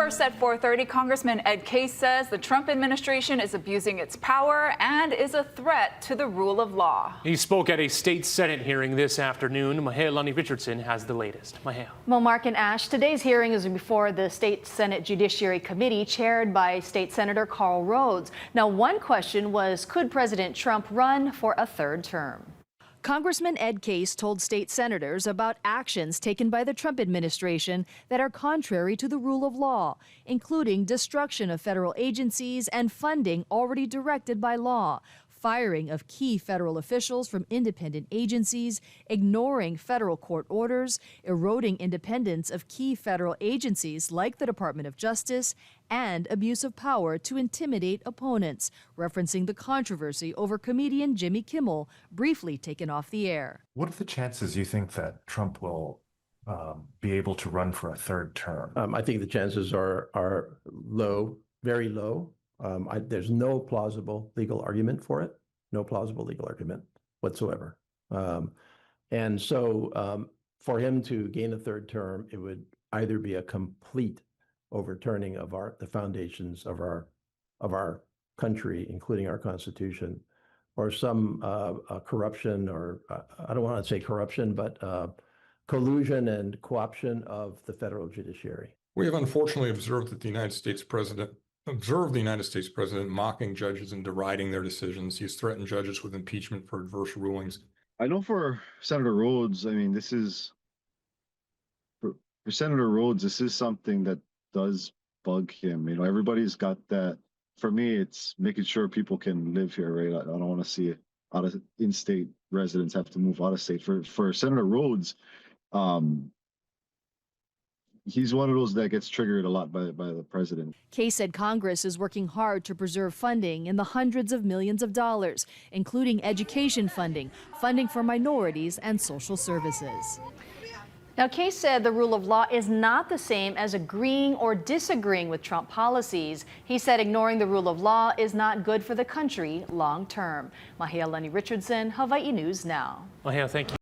First at 4:30, Congressman Ed Case says the Trump administration is abusing its power and is a threat to the rule of law. He spoke at a state Senate hearing this afternoon. Mahea Richardson has the latest. Mahea. Well, Mark and Ash, today's hearing is before the State Senate Judiciary Committee chaired by State Senator Karl Rhoads. Now, one question was, could President Trump run for a third term? Congressman Ed Case told state senators about actions taken by the Trump administration that are contrary to the rule of law, including destruction of federal agencies and funding already directed by law, firing of key federal officials from independent agencies, ignoring federal court orders, eroding independence of key federal agencies like the Department of Justice, and abuse of power to intimidate opponents, referencing the controversy over comedian Jimmy Kimmel, briefly taken off the air. What are the chances you think that Trump will be able to run for a third term? I think the chances are low, very low. There's no plausible legal argument for it, no plausible legal argument whatsoever. And so for him to gain a third term, it would either be a complete overturning of the foundations of our country, including our Constitution, or some corruption, or I don't want to say corruption, but collusion and co-option of the federal judiciary. We have unfortunately observed the United States president mocking judges and deriding their decisions. He's threatened judges with impeachment for adverse rulings. I know for Senator Rhoads, I mean, this is for Senator Rhoads, this is something that does bug him. You know, everybody's got that. For me, it's making sure people can live here, right? I don't want to see out of in-state residents have to move out of state. For Senator Rhoads, he's one of those that gets triggered a lot by the president. Case said Congress is working hard to preserve funding in the hundreds of millions of dollars, including education funding, funding for minorities, and social services. Now, Case said the rule of law is not the same as agreeing or disagreeing with Trump policies. He said ignoring the rule of law is not good for the country long term. Mahea Richardson, Hawaii News Now. Mahea, thank you.